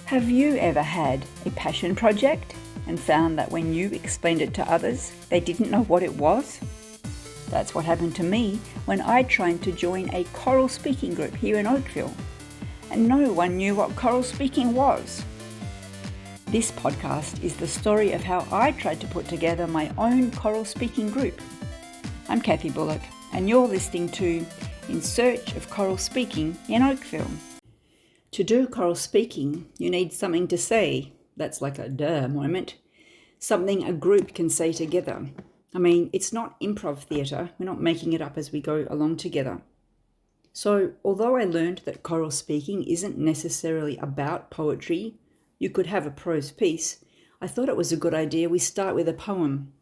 Have you ever had a passion project and found that when you explained it to others, they didn't know what it was? That's what happened to me when I tried to join a choral speaking group here in Oakville, and no one knew what choral speaking was. This podcast is the story of how I tried to put together my own choral speaking group. I'm Kathy Bullock, and you're listening to In Search of Choral Speaking in Oakville. To do choral speaking, you need something to say. That's like a duh moment. Something a group can say together. I mean, it's not improv theatre. We're not making it up as we go along together. So, although I learned that choral speaking isn't necessarily about poetry, you could have a prose piece, I thought it was a good idea we start with a poem.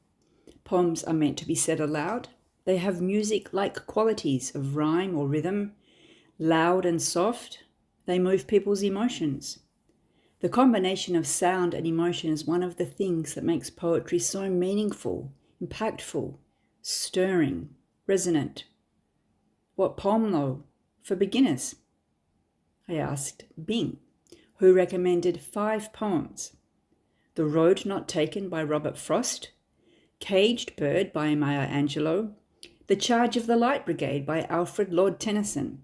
Poems are meant to be said aloud. They have music-like qualities of rhyme or rhythm, loud and soft. They move people's emotions. The combination of sound and emotion is one of the things that makes poetry so meaningful, impactful, stirring, resonant. What poem, though, for beginners? I asked Bing, who recommended 5 poems. The Road Not Taken by Robert Frost, Caged Bird by Maya Angelou, The Charge of the Light Brigade by Alfred Lord Tennyson,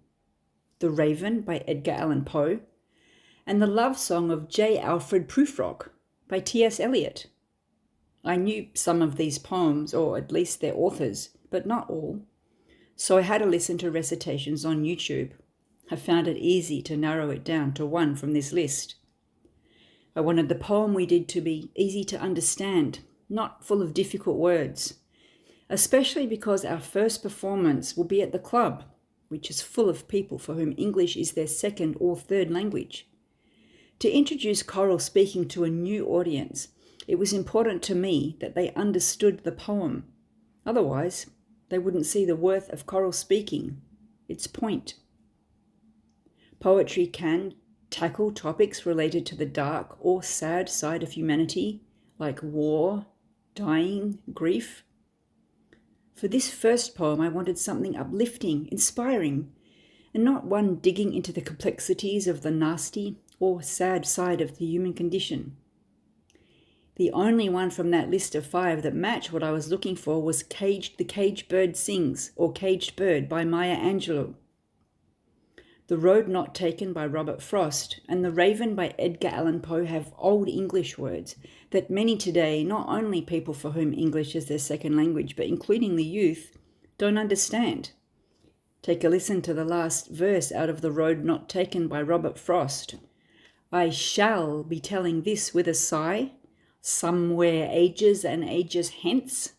The Raven by Edgar Allan Poe, and The Love Song of J. Alfred Prufrock by T.S. Eliot. I knew some of these poems, or at least their authors, but not all, so I had to listen to recitations on YouTube. I found it easy to narrow it down to one from this list. I wanted the poem we did to be easy to understand, not full of difficult words, especially because our first performance will be at the club, which is full of people for whom English is their second or third language. To introduce choral speaking to a new audience, it was important to me that they understood the poem. Otherwise, they wouldn't see the worth of choral speaking, its point. Poetry can tackle topics related to the dark or sad side of humanity, like war, dying, grief. For this first poem, I wanted something uplifting, inspiring, and not one digging into the complexities of the nasty or sad side of the human condition. The only one from that list of 5 that matched what I was looking for was The Caged Bird Sings, or Caged Bird by Maya Angelou. The Road Not Taken by Robert Frost and The Raven by Edgar Allan Poe have old English words that many today, not only people for whom English is their second language, but including the youth, don't understand. Take a listen to the last verse out of The Road Not Taken by Robert Frost. I shall be telling this with a sigh, somewhere ages and ages hence.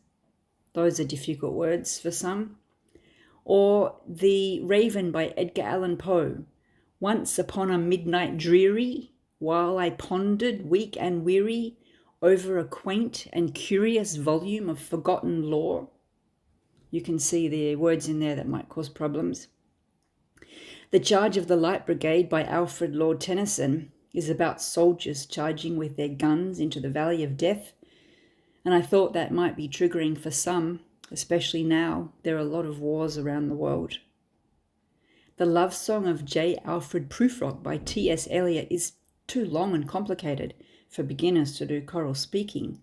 Those are difficult words for some. Or The Raven by Edgar Allan Poe. Once upon a midnight dreary, while I pondered, weak and weary, over a quaint and curious volume of forgotten lore. You can see the words in there that might cause problems. The Charge of the Light Brigade by Alfred Lord Tennyson is about soldiers charging with their guns into the valley of death, and I thought that might be triggering for some, especially now there are a lot of wars around the world. The Love Song of J. Alfred Prufrock by T.S. Eliot is too long and complicated for beginners to do choral speaking.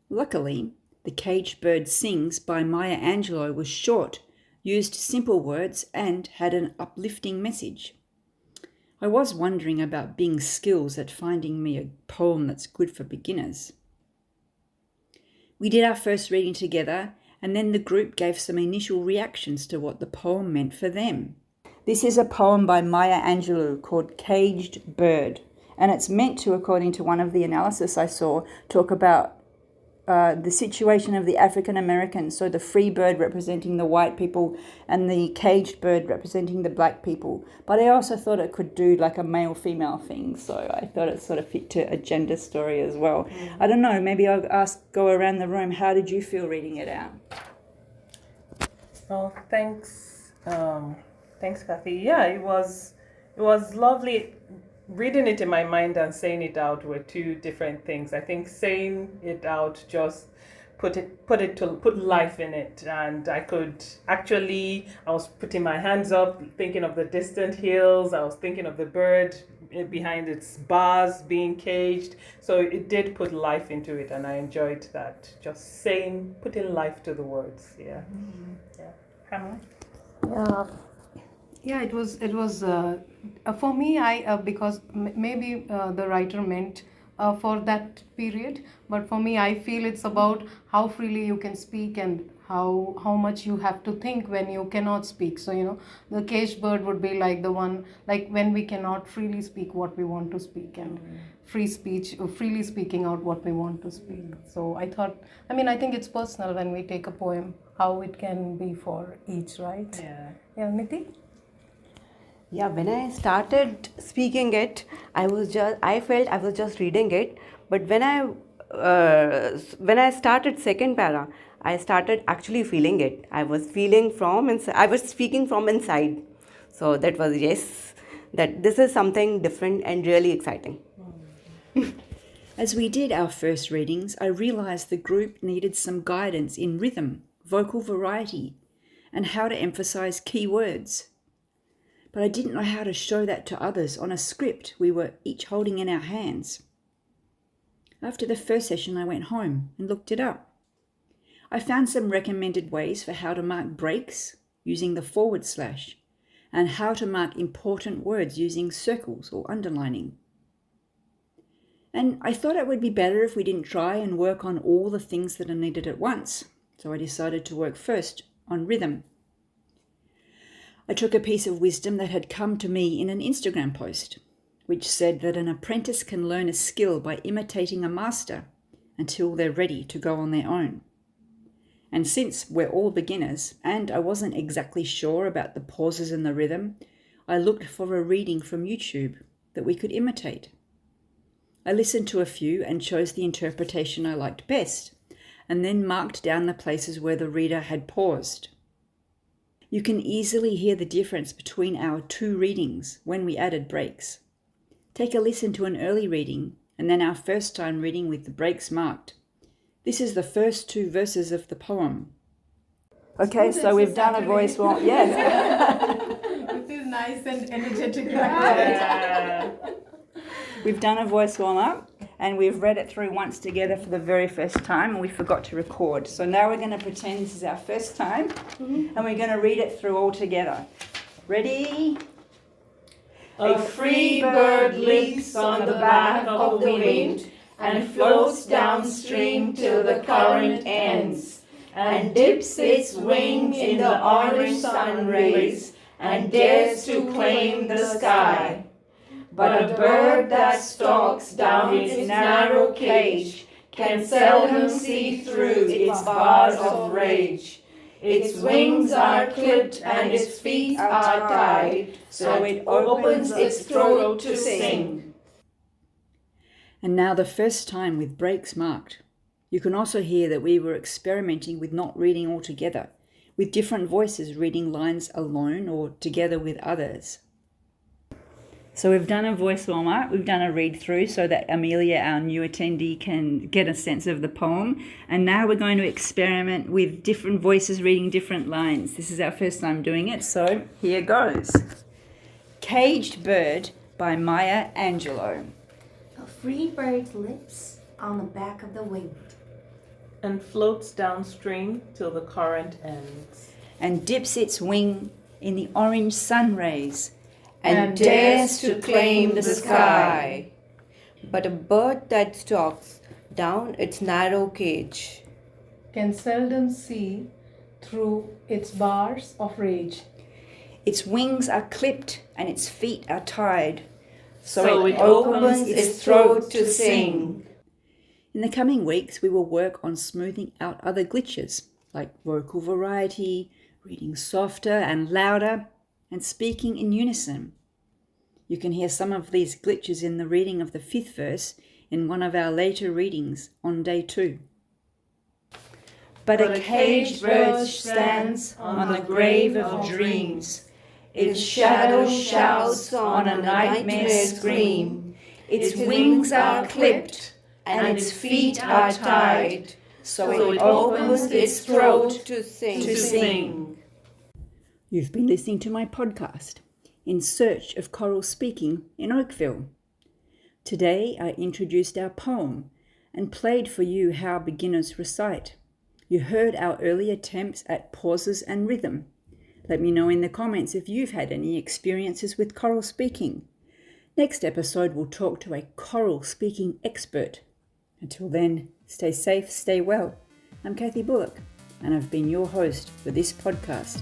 Luckily, The Caged Bird Sings by Maya Angelou was short, used simple words, and had an uplifting message. I was wondering about Bing's skills at finding me a poem that's good for beginners. We did our first reading together, and then the group gave some initial reactions to what the poem meant for them. This is a poem by Maya Angelou called Caged Bird, and it's meant to, according to one of the analysis I saw, talk about the situation of the African Americans, so the free bird representing the white people and the caged bird representing the black people. But I also thought it could do like a male-female thing, so I thought it sort of fit to a gender story as well. Mm-hmm. I don't know, maybe I'll go around the room. How did you feel reading it out? Oh, thanks. Thanks, Kathy. Yeah, it was lovely. Reading it in my mind and saying it out were 2 different things. I think saying it out just put life in it, and I was putting my hands up, thinking of the distant hills. I was thinking of the bird behind its bars being caged. So it did put life into it, and I enjoyed that. Just putting life to the words. Yeah. Yeah. Hannah? Yeah, yeah, it was for me. I because maybe the writer meant for that period, but for me, I feel it's about how freely you can speak and how much you have to think when you cannot speak. So the caged bird would be like the one, like when we cannot freely speak what we want to speak, and free speech, freely speaking out what we want to speak. So I thought, I think it's personal when we take a poem, how it can be for each, right? Yeah. Yeah, Niti? Yeah, when I started speaking it, I felt I was just reading it. But when I started second para, I started actually feeling it. I was feeling from inside. I was speaking from inside. So that was yes, that this is something different and really exciting. As we did our first readings, I realised the group needed some guidance in rhythm, vocal variety, and how to emphasise key words. But I didn't know how to show that to others on a script we were each holding in our hands. After the first session, I went home and looked it up. I found some recommended ways for how to mark breaks using the / and how to mark important words using circles or underlining. And I thought it would be better if we didn't try and work on all the things that are needed at once. So I decided to work first on rhythm. I took a piece of wisdom that had come to me in an Instagram post, which said that an apprentice can learn a skill by imitating a master until they're ready to go on their own. And since we're all beginners and I wasn't exactly sure about the pauses in the rhythm, I looked for a reading from YouTube that we could imitate. I listened to a few and chose the interpretation I liked best, and then marked down the places where the reader had paused. You can easily hear the difference between our 2 readings when we added breaks. Take a listen to an early reading and then our first time reading with the breaks marked. This is the first 2 verses of the poem. Okay, so we've done a voice warm. Yes. This is nice and energetic. Yeah. We've done a voice warm up and we've read it through once together for the very first time and we forgot to record. So now we're going to pretend this is our first time and we're going to read it through all together. Ready? A free bird leaps on the back of the wind and floats downstream till the current ends, and dips its wing in the orange sun rays and dares to claim the sky. But a bird that stalks down its narrow cage can seldom see through its bars of rage. Its wings are clipped and its feet are tied, so it opens its throat to sing. And now the first time with breaks marked. You can also hear that we were experimenting with not reading all together, with different voices reading lines alone or together with others. So we've done a voice warm up, we've done a read through so that Amelia, our new attendee, can get a sense of the poem. And now we're going to experiment with different voices reading different lines. This is our first time doing it, so here goes. Caged Bird by Maya Angelou. A free bird lips on the back of the wind And floats downstream till the current ends. And dips its wing in the orange sun rays And dares to claim the sky. But a bird that stalks down its narrow cage Can seldom see through its bars of rage. Its wings are clipped and its feet are tied, So it opens its throat to sing. In the coming weeks, we will work on smoothing out other glitches, like vocal variety, reading softer and louder, and speaking in unison. You can hear some of these glitches in the reading of the 5th verse in one of our later readings on day 2. But a caged bird stands on the grave of dreams. Its shadow shouts on a nightmare scream. Its wings are clipped and its feet are tied, so it opens its throat to sing. to sing. You've been listening to my podcast. in search of choral speaking in Oakville. Today I introduced our poem and played for you how beginners recite. You heard our early attempts at pauses and rhythm. Let me know in the comments if you've had any experiences with choral speaking. Next episode we'll talk to a choral speaking expert. Until then, stay safe, stay well. I'm Kathy Bullock, and I've been your host for this podcast.